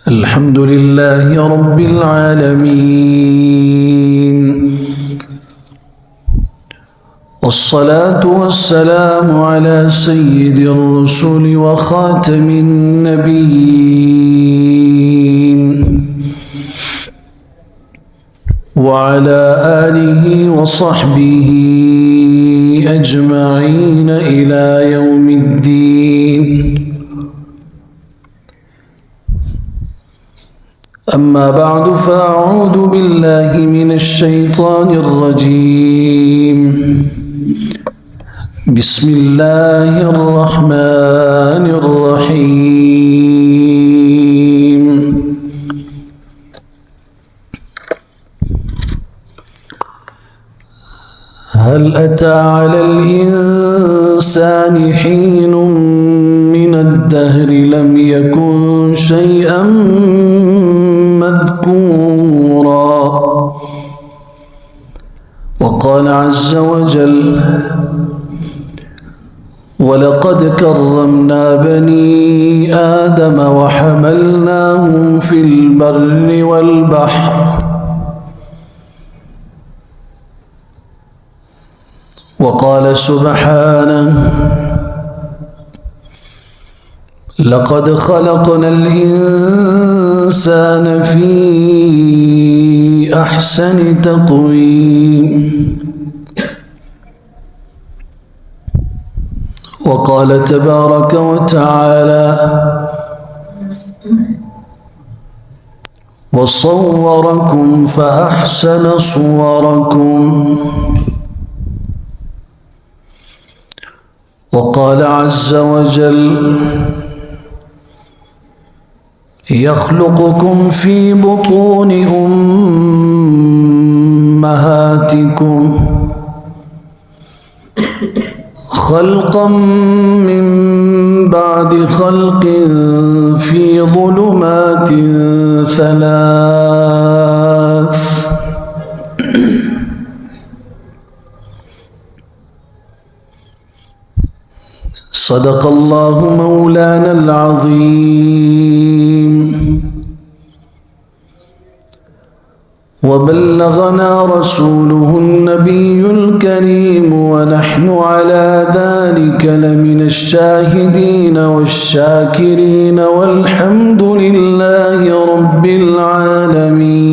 الحمد لله رب العالمين، والصلاة والسلام على سيد الرسل وخاتم النبيين وعلى آله وصحبه أجمعين إلى يوم الدين. أما بعد، فأعوذ بالله من الشيطان الرجيم. بسم الله الرحمن الرحيم. هل أتى على الإنسان حين من الدهر لم يكن شيئا مذكورا. وقال عز وجل: ولقد كرمنا بني آدم وحملناهم في البر والبحر وقال سبحانه: لقد خلقنا الإنسان في أحسن تقويم. وقال تبارك وتعالى: وصوركم فأحسن صوركم. وقال عز وجل: يخلقكم في بطون أمهاتكم خلقا من بعد خلق في ظلمات ثلاث. صدق الله مولانا العظيم، وبلغنا رسوله النبي الكريم، ونحن على ذلك لمن الشاهدين والشاكرين، والحمد لله رب العالمين.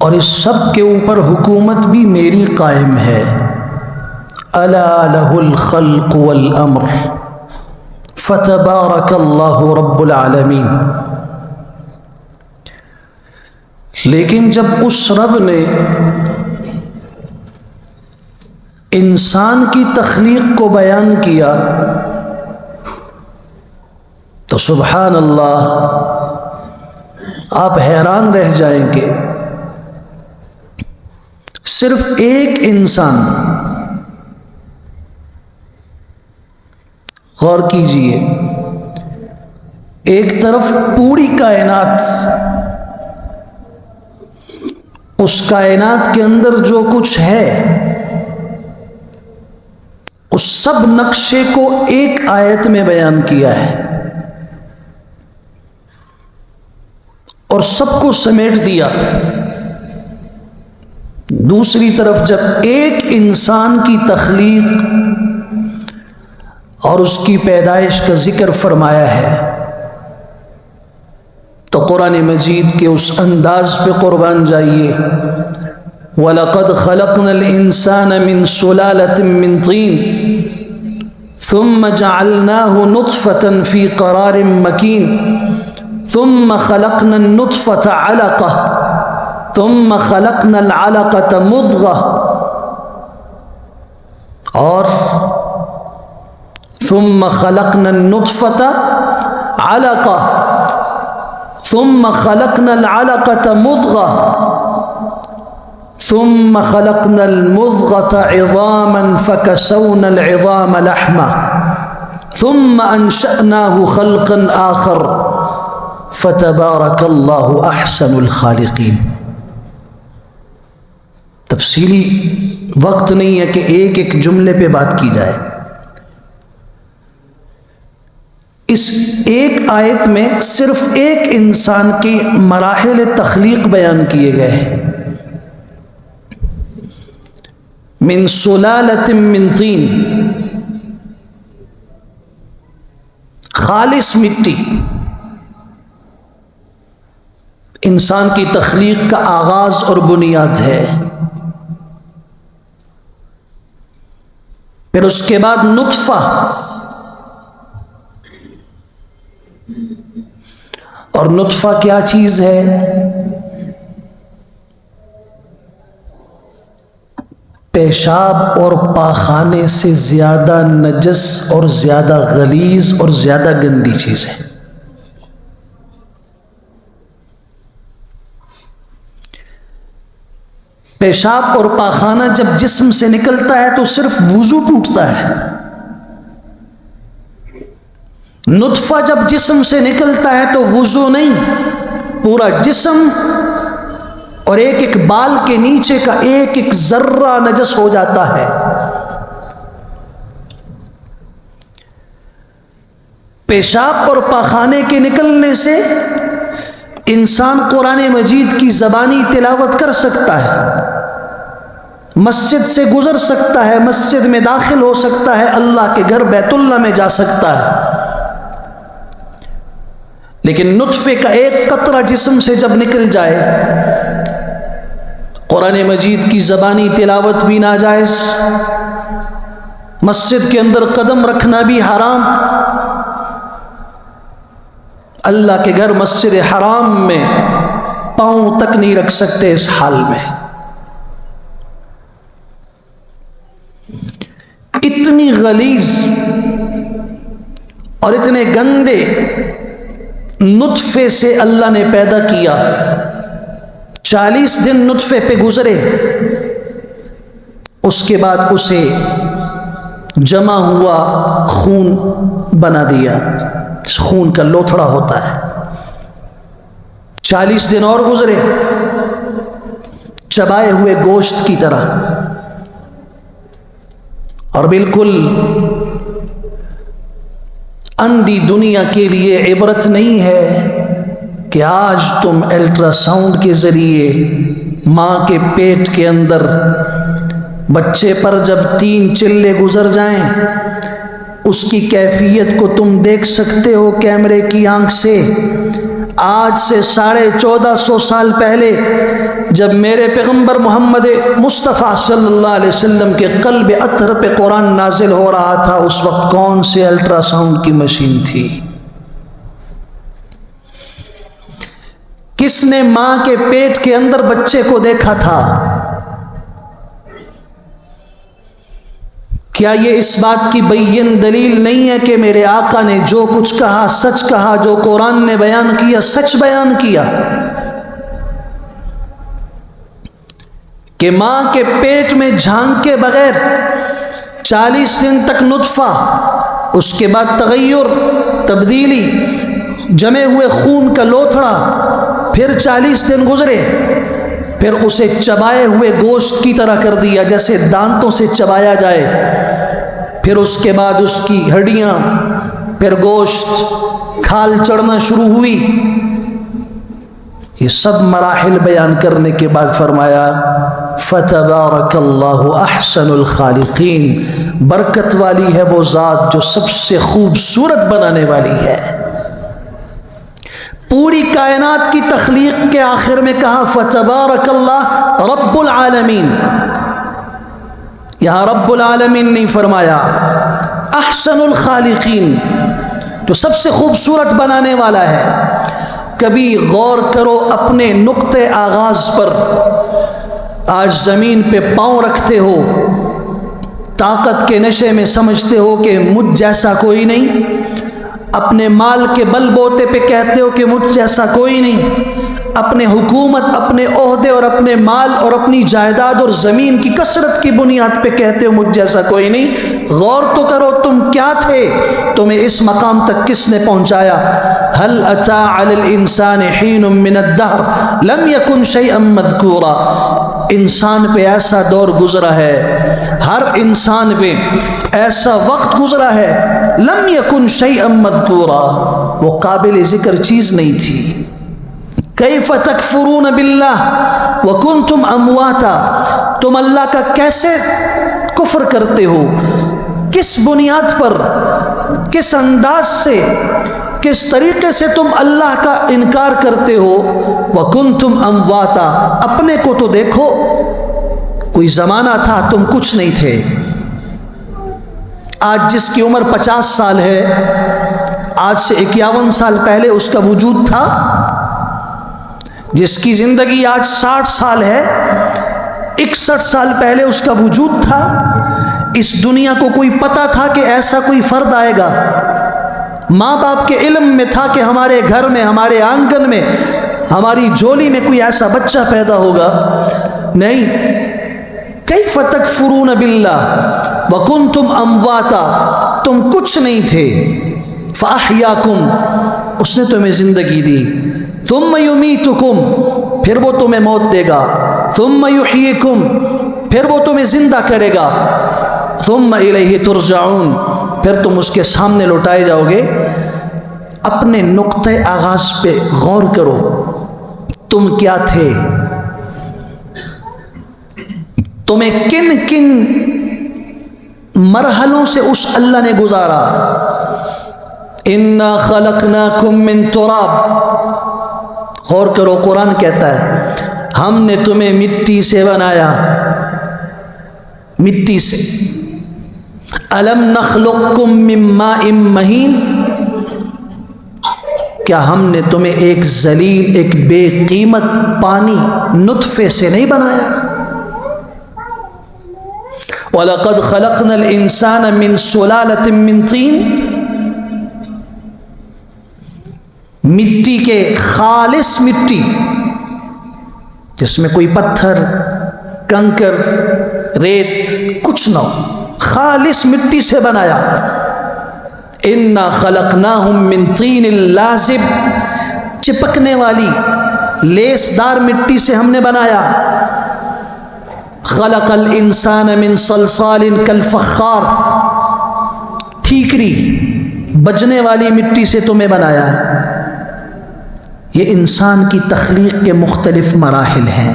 اور اس سب کے اوپر حکومت بھی میری قائم ہے۔ الا لہ الخلق والامر فتبارک اللہ رب العالمین۔ لیکن جب اس رب نے انسان کی تخلیق کو بیان کیا تو سبحان اللہ آپ حیران رہ جائیں گے۔ صرف ایک انسان، غور کیجئے، ایک طرف پوری کائنات، اس کائنات کے اندر جو کچھ ہے اس سب نقشے کو ایک آیت میں بیان کیا ہے اور سب کو سمیٹ دیا۔ دوسری طرف جب ایک انسان کی تخلیق اور اس کی پیدائش کا ذکر فرمایا ہے تو قرآن مجید کے اس انداز پہ قربان جائیے۔ وَلَقَدْ خَلَقْنَا الْإِنسَانَ مِنْ سُلَالَةٍ مِّنْ طِينٍ ثُمَّ جَعَلْنَاهُ نُطْفَةً فِي قَرَارٍ مَّكِينٍ ثُمَّ خَلَقْنَا النُّطْفَةَ عَلَقَةً ثُمَّ خَلَقْنَا الْعَلَقَةَ مُضْغَةً، اور ثُمَّ خَلَقْنَا النُّطْفَةَ عَلَقَةً ثُمَّ خَلَقْنَا الْعَلَقَةَ مُضْغَةً ثم خلقنا المضغة عظاما فكسونا العظام لحما ثم أنشأناه خلقا آخر فتبارك الله أحسن الخالقين۔ تفصیلی وقت نہیں ہے کہ ایک ایک جملے پہ بات کی جائے۔ اس ایک آیت میں صرف ایک انسان کی مراحل تخلیق بیان کیے گئے ہیں۔ من سلالة من طین، خالص مٹی، انسان کی تخلیق کا آغاز اور بنیاد ہے۔ پھر اس کے بعد نطفہ، اور نطفہ کیا چیز ہے؟ پیشاب اور پاخانے سے زیادہ نجس اور زیادہ غلیظ اور زیادہ گندی چیز ہے۔ پیشاب اور پاخانہ جب جسم سے نکلتا ہے تو صرف وضو ٹوٹتا ہے۔ نطفہ جب جسم سے نکلتا ہے تو وضو نہیں، پورا جسم اور ایک ایک بال کے نیچے کا ایک ایک ذرہ نجس ہو جاتا ہے۔ پیشاب اور پاخانے کے نکلنے سے انسان قرآن مجید کی زبانی تلاوت کر سکتا ہے، مسجد سے گزر سکتا ہے، مسجد میں داخل ہو سکتا ہے، اللہ کے گھر بیت اللہ میں جا سکتا ہے۔ لیکن نطفے کا ایک قطرہ جسم سے جب نکل جائے، قرآن مجید کی زبانی تلاوت بھی ناجائز، مسجد کے اندر قدم رکھنا بھی حرام، اللہ کے گھر مسجد حرام میں پاؤں تک نہیں رکھ سکتے اس حال میں۔ اتنی غلیظ اور اتنے گندے نطفے سے اللہ نے پیدا کیا۔ 40 دن نطفے پہ گزرے، اس کے بعد اسے جمع ہوا خون بنا دیا، خون کا لوتھڑا ہوتا ہے۔ 40 دن اور گزرے، چبائے ہوئے گوشت کی طرح، اور بالکل اندھی دنیا کے لیے عبرت نہیں ہے کہ آج تم الٹرا ساؤنڈ کے ذریعے ماں کے پیٹ کے اندر بچے پر جب 3 چلے گزر جائیں اس کی کیفیت کو تم دیکھ سکتے ہو کیمرے کی آنکھ سے۔ آج سے 1450 سال پہلے جب میرے پیغمبر محمد مصطفیٰ صلی اللہ علیہ وسلم کے قلب اطہر پہ قرآن نازل ہو رہا تھا، اس وقت کون سے الٹرا ساؤنڈ کی مشین تھی؟ کس نے ماں کے پیٹ کے اندر بچے کو دیکھا تھا؟ کیا یہ اس بات کی بین دلیل نہیں ہے کہ میرے آقا نے جو کچھ کہا سچ کہا، جو قرآن نے بیان کیا سچ بیان کیا؟ کہ ماں کے پیٹ میں جھانک کے بغیر 40 دن تک نطفہ، اس کے بعد تغیر، تبدیلی، جمے ہوئے خون کا لوتھڑا، پھر 40 دن گزرے، پھر اسے چبائے ہوئے گوشت کی طرح کر دیا جیسے دانتوں سے چبایا جائے، پھر اس کے بعد اس کی ہڈیاں، پھر گوشت، کھال چڑھنا شروع ہوئی۔ یہ سب مراحل بیان کرنے کے بعد فرمایا فَتَبَارَكَ اللَّهُ أَحْسَنُ الْخَالِقِينَ، برکت والی ہے وہ ذات جو سب سے خوبصورت بنانے والی ہے۔ پوری کائنات کی تخلیق کے آخر میں کہا فَتَبَارَكَ اللَّهُ رَبُّ الْعَالَمِينَ، یہاں رب العالمین نہیں فرمایا، احسن الخالقین، جو سب سے خوبصورت بنانے والا ہے۔ کبھی غور کرو اپنے نقطے آغاز پر، آج زمین پہ پاؤں رکھتے ہو، طاقت کے نشے میں سمجھتے ہو کہ مجھ جیسا کوئی نہیں، اپنے مال کے بل بوتے پہ کہتے ہو کہ مجھ جیسا کوئی نہیں، اپنے حکومت، اپنے عہدے اور اپنے مال اور اپنی جائیداد اور زمین کی کثرت کی بنیاد پہ کہتے ہو مجھ جیسا کوئی نہیں۔ غور تو کرو تم کیا تھے، تمہیں اس مقام تک کس نے پہنچایا؟ هل اتى على الانسان حين من الدهر لم يكن شيئا مذكورا، انسان پہ ایسا دور گزرا ہے، ہر انسان پہ ایسا وقت گزرا ہے، لم يكن شيئا مذكورا، وہ قابل ذکر چیز نہیں تھی۔ کیف تکفرون باللہ وکنتم امواتا، تم اللہ کا کیسے کفر کرتے ہو، کس بنیاد پر، کس انداز سے، کس طریقے سے تم اللہ کا انکار کرتے ہو؟ وکنتم امواتا، اپنے کو تو دیکھو، کوئی زمانہ تھا تم کچھ نہیں تھے، آج جس کی عمر 50 سال ہے، آج سے 51 سال پہلے اس کا وجود تھا؟ جس کی زندگی آج 60 سال ہے، 61 سال پہلے اس کا وجود تھا؟ اس دنیا کو کوئی پتہ تھا کہ ایسا کوئی فرد آئے گا؟ ماں باپ کے علم میں تھا کہ ہمارے گھر میں، ہمارے آنگن میں، ہماری جھولی میں کوئی ایسا بچہ پیدا ہوگا؟ نہیں۔ کیف تکفرون باللہ وکنتم امواتا، تم کچھ نہیں تھے، فاحیاکم، اس نے تمہیں زندگی دی، ثم یمیتکم، پھر وہ تمہیں موت دے گا، ثم یحییکم، پھر وہ تمہیں زندہ کرے گا، ثم الیہ ترجعون، پھر تم اس کے سامنے لوٹائے جاؤ گے۔ اپنے نقطۂ آغاز پہ غور کرو، تم کیا تھے؟ تمہیں کن کن مرحلوں سے اس اللہ نے گزارا؟ انا خلقناکم من تراب، غور کرو قرآن کہتا ہے ہم نے تمہیں مٹی سے بنایا، مٹی سے۔ الم نخلقکم من ماء مہین، کیا ہم نے تمہیں ایک ذلیل، ایک بے قیمت پانی نطفے سے نہیں بنایا؟ وَلَقَدْ خَلَقْنَا الْإِنسَانَ مِنْ سُلَالَةٍ مِّن طِينٍ، مٹی کے، خالص مٹی جس میں کوئی پتھر، کنکر، ریت کچھ نہ ہو، خالص مٹی سے بنایا۔ انا خلقناہم من طین لازب، چپکنے والی لیس دار مٹی سے ہم نے بنایا۔ خلق الانسان من صلصال کالفخار، ٹھیکری، بجنے والی مٹی سے تمہیں بنایا۔ یہ انسان کی تخلیق کے مختلف مراحل ہیں۔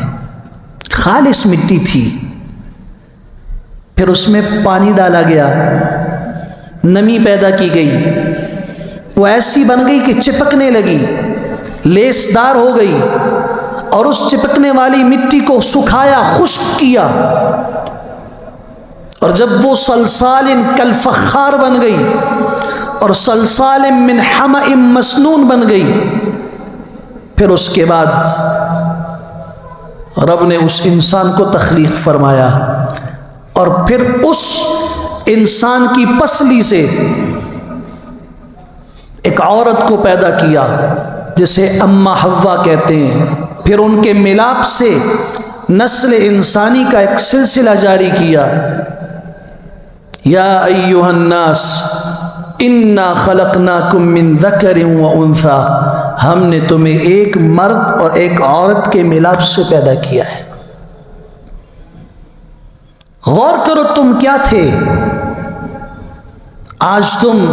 خالص مٹی تھی، پھر اس میں پانی ڈالا گیا، نمی پیدا کی گئی، وہ ایسی بن گئی کہ چپکنے لگی، لیسدار ہو گئی اور اس چپکنے والی مٹی کو سکھایا، خشک کیا، اور جب وہ صلصال کالفخار بن گئی اور صلصال من حمأ مسنون بن گئی، پھر اس کے بعد رب نے اس انسان کو تخلیق فرمایا اور پھر اس انسان کی پسلی سے ایک عورت کو پیدا کیا جسے اما حوا کہتے ہیں، پھر ان کے ملاپ سے نسل انسانی کا ایک سلسلہ جاری کیا۔ یا ایھا الناس انا خلقناکم من ذکر و انثی، ہم نے تمہیں ایک مرد اور ایک عورت کے ملاپ سے پیدا کیا ہے۔ غور کرو تم کیا تھے، آج تم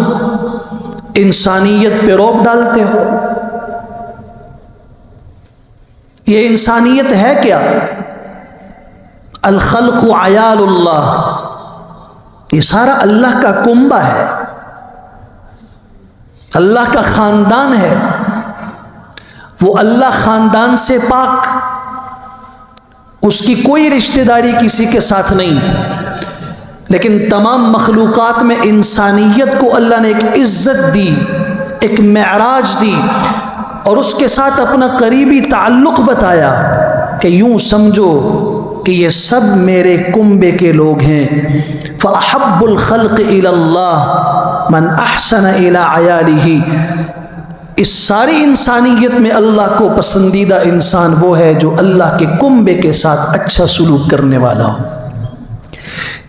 انسانیت پہ روب ڈالتے ہو۔ یہ انسانیت ہے کیا؟ الخلق عیال اللہ، یہ سارا اللہ کا کنبہ ہے، اللہ کا خاندان ہے۔ وہ اللہ خاندان سے پاک، اس کی کوئی رشتہ داری کسی کے ساتھ نہیں، لیکن تمام مخلوقات میں انسانیت کو اللہ نے ایک عزت دی، ایک معراج دی، اور اس کے ساتھ اپنا قریبی تعلق بتایا کہ یوں سمجھو کہ یہ سب میرے کنبے کے لوگ ہیں۔ فَأَحَبُّ الْخَلْقِ إِلَى اللَّهِ مَنْ أَحْسَنَ إِلَىٰ عَيَالِهِ، اس ساری انسانیت میں اللہ کو پسندیدہ انسان وہ ہے جو اللہ کے کنبے کے ساتھ اچھا سلوک کرنے والا ہو۔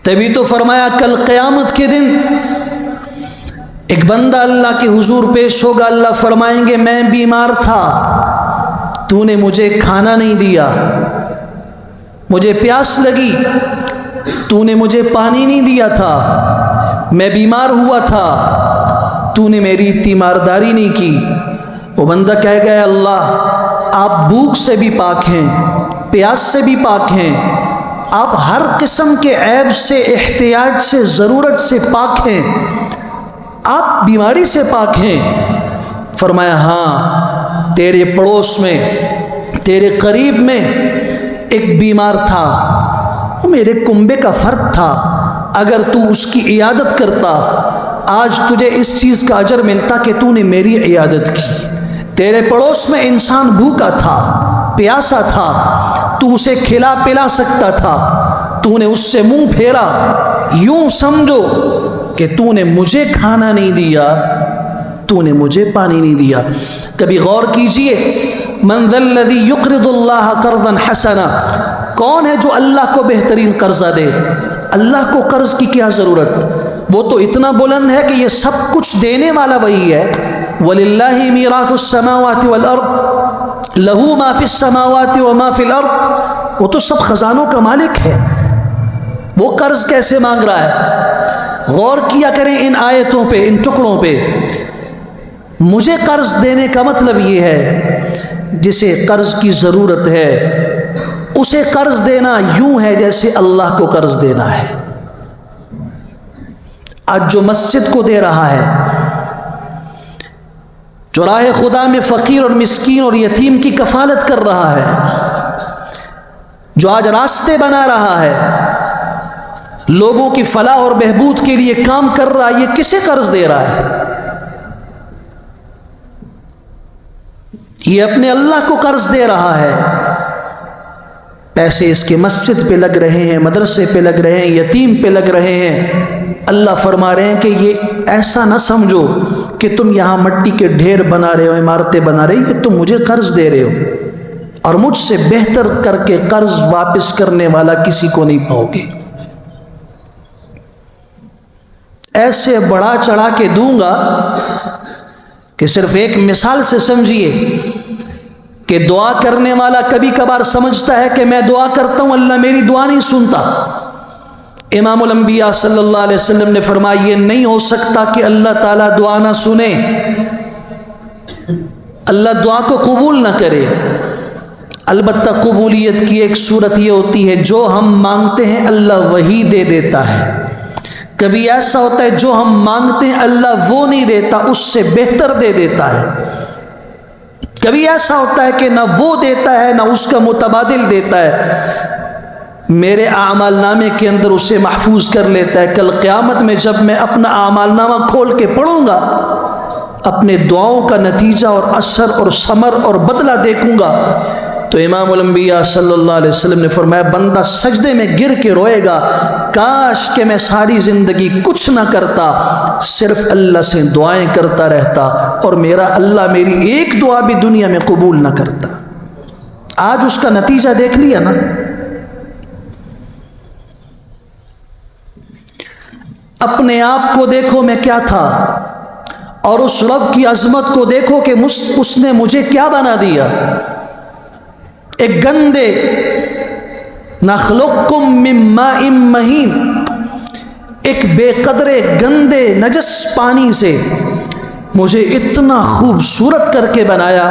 تبھی تو فرمایا کل قیامت کے دن ایک بندہ اللہ کے حضور پیش ہوگا، اللہ فرمائیں گے میں بیمار تھا، تو نے مجھے کھانا نہیں دیا، مجھے پیاس لگی، تو نے مجھے پانی نہیں دیا تھا، میں بیمار ہوا تھا، تو نے میری تیمارداری نہیں کی۔ وہ بندہ کہے گا اللہ آپ بھوک سے بھی پاک ہیں، پیاس سے بھی پاک ہیں، آپ ہر قسم کے عیب سے، احتیاج سے، ضرورت سے پاک ہیں، آپ بیماری سے پاک ہیں۔ فرمایا ہاں، تیرے پڑوس میں، تیرے قریب میں ایک بیمار تھا، وہ میرے کنبے کا فرد تھا، اگر تو اس کی عیادت کرتا آج تجھے اس چیز کا اجر ملتا کہ تو نے میری عیادت کی۔ تیرے پڑوس میں انسان بھوکا تھا، پیاسا تھا، تو اسے کھلا پلا سکتا تھا، تو نے اس سے منہ پھیرا، یوں سمجھو کہ تو نے مجھے کھانا نہیں دیا، تو نے مجھے پانی نہیں دیا۔ کبھی غور کیجئے، من ذا الذی یقرض اللہ قرضا حسنا، کون ہے جو اللہ کو بہترین قرضہ دے؟ اللہ کو قرض کی کیا ضرورت؟ وہ تو اتنا بلند ہے کہ یہ سب کچھ دینے والا وہی ہے۔ وَلِلَّهِ مِيرَاثُ السَّمَاوَاتِ وَالْأَرْضِ لَهُ مَا فِي السَّمَاوَاتِ وَمَا فِي الْأَرْضِ، وہ تو سب خزانوں کا مالک ہے، وہ قرض کیسے مانگ رہا ہے؟ غور کیا کریں ان آیتوں پہ، ان ٹکڑوں پہ۔ مجھے قرض دینے کا مطلب یہ ہے جسے قرض کی ضرورت ہے اسے قرض دینا یوں ہے جیسے اللہ کو قرض دینا ہے۔ آج جو مسجد کو دے رہا ہے، جو راہ خدا میں فقیر اور مسکین اور یتیم کی کفالت کر رہا ہے، جو آج راستے بنا رہا ہے، لوگوں کی فلاح اور بہبود کے لیے کام کر رہا ہے، یہ کسے قرض دے رہا ہے؟ یہ اپنے اللہ کو قرض دے رہا ہے۔ پیسے اس کے مسجد پہ لگ رہے ہیں، مدرسے پہ لگ رہے ہیں، یتیم پہ لگ رہے ہیں۔ اللہ فرما رہے ہیں کہ یہ ایسا نہ سمجھو کہ تم یہاں مٹی کے ڈھیر بنا رہے ہو، عمارتیں بنا رہے ہو، یہ تم مجھے قرض دے رہے ہو، اور مجھ سے بہتر کر کے قرض واپس کرنے والا کسی کو نہیں پاؤ گے۔ ایسے بڑا چڑھا کے دوں گا کہ صرف ایک مثال سے سمجھیے کہ دعا کرنے والا کبھی کبھار سمجھتا ہے کہ میں دعا کرتا ہوں اللہ میری دعا نہیں سنتا۔ امام الانبیاء صلی اللہ علیہ وسلم نے فرمایا یہ نہیں ہو سکتا کہ اللہ تعالیٰ دعا نہ سنے، اللہ دعا کو قبول نہ کرے۔ البتہ قبولیت کی ایک صورت یہ ہوتی ہے جو ہم مانگتے ہیں اللہ وہی دے دیتا ہے۔ کبھی ایسا ہوتا ہے جو ہم مانگتے ہیں اللہ وہ نہیں دیتا، اس سے بہتر دے دیتا ہے۔ کبھی ایسا ہوتا ہے کہ نہ وہ دیتا ہے نہ اس کا متبادل دیتا ہے، میرے اعمال نامے کے اندر اسے محفوظ کر لیتا ہے۔ کل قیامت میں جب میں اپنا اعمال نامہ کھول کے پڑھوں گا، اپنے دعاؤں کا نتیجہ اور اثر اور ثمر اور بدلہ دیکھوں گا، تو امام الانبیاء صلی اللہ علیہ وسلم نے فرمایا بندہ سجدے میں گر کے روئے گا، کاش کہ میں ساری زندگی کچھ نہ کرتا، صرف اللہ سے دعائیں کرتا رہتا اور میرا اللہ میری ایک دعا بھی دنیا میں قبول نہ کرتا۔ آج اس کا نتیجہ دیکھ لیا نا۔ اپنے آپ کو دیکھو میں کیا تھا، اور اس رب کی عظمت کو دیکھو کہ اس نے مجھے کیا بنا دیا۔ ایک گندے نخلقکم من ماء مہین، ایک بے قدرے گندے نجس پانی سے مجھے اتنا خوبصورت کر کے بنایا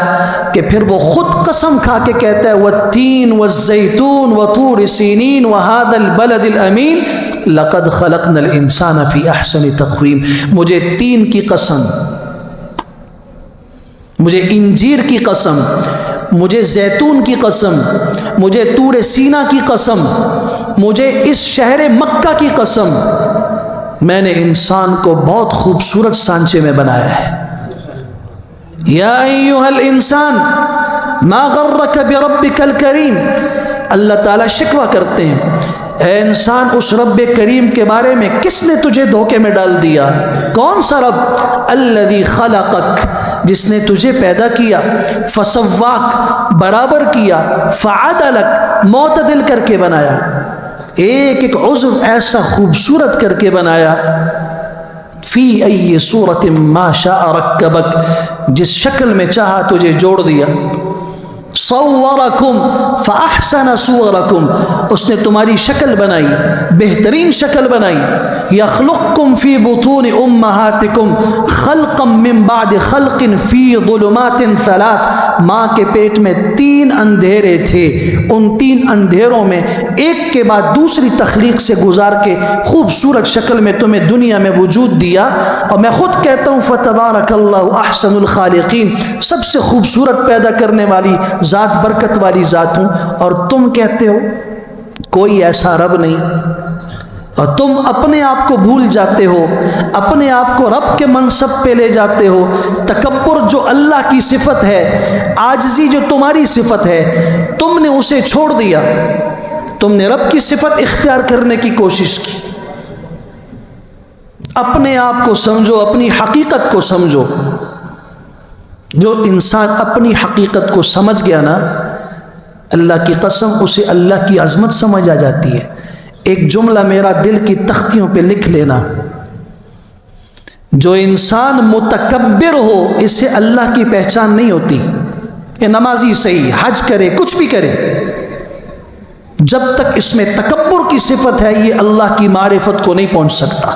کہ پھر وہ خود قسم کھا کے کہتا ہے والتین والزیتون وطور سینین وہذا البلد الامین لقد خلقنا الانسان فی احسن تقویم۔ مجھے تین کی قسم، مجھے انجیر کی قسم، مجھے زیتون کی قسم، مجھے طور سینا کی قسم، مجھے اس شہر مکہ کی قسم، میں نے انسان کو بہت خوبصورت سانچے میں بنایا ہے۔ یا ایھا الانسان ما غرک بربک الکریم، اللہ تعالیٰ شکوہ کرتے ہیں اے انسان اس رب کریم کے بارے میں کس نے تجھے دھوکے میں ڈال دیا؟ کون سا رب؟ الذی خلقک، جس نے تجھے پیدا کیا، فسواک، برابر کیا، فعدلک، معتدل کر کے بنایا، ایک ایک عضو ایسا خوبصورت کر کے بنایا، فی ای صورت ما شاء رکبک، جس شکل میں چاہا تجھے جوڑ دیا، صورکم فاحسن صورکم، اس نے تمہاری شکل بنائی، بہترین شکل بنائی، یخلقکم فی بطون امہاتکم خلقا من بعد خلق فی ظلمات ثلاث، ماں کے پیٹ میں 3 اندھیرے تھے، ان 3 اندھیروں میں ایک کے بعد دوسری تخلیق سے گزار کے خوبصورت شکل میں تمہیں دنیا میں وجود دیا، اور میں خود کہتا ہوں فتبارک اللہ احسن الخالقین، سب سے خوبصورت پیدا کرنے والی ذات، برکت والی ذات ہوں، اور تم کہتے ہو کوئی ایسا رب نہیں، اور تم اپنے آپ کو بھول جاتے ہو، اپنے آپ کو رب کے منصب پہ لے جاتے ہو۔ تکبر جو اللہ کی صفت ہے، عاجزی جو تمہاری صفت ہے، تم نے اسے چھوڑ دیا، تم نے رب کی صفت اختیار کرنے کی کوشش کی۔ اپنے آپ کو سمجھو، اپنی حقیقت کو سمجھو۔ جو انسان اپنی حقیقت کو سمجھ گیا نا، اللہ کی قسم اسے اللہ کی عظمت سمجھ آ جاتی ہے۔ ایک جملہ میرا دل کی تختیوں پہ لکھ لینا، جو انسان متکبر ہو اسے اللہ کی پہچان نہیں ہوتی۔ یہ نمازی صحیح، حج کرے، کچھ بھی کرے، جب تک اس میں تکبر کی صفت ہے یہ اللہ کی معرفت کو نہیں پہنچ سکتا۔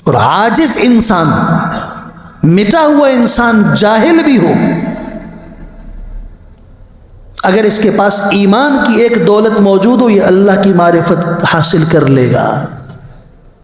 اور عاجز انسان، مٹا ہوا انسان، جاہل بھی ہو، اگر اس کے پاس ایمان کی ایک دولت موجود ہو، یہ اللہ کی معرفت حاصل کر لے گا۔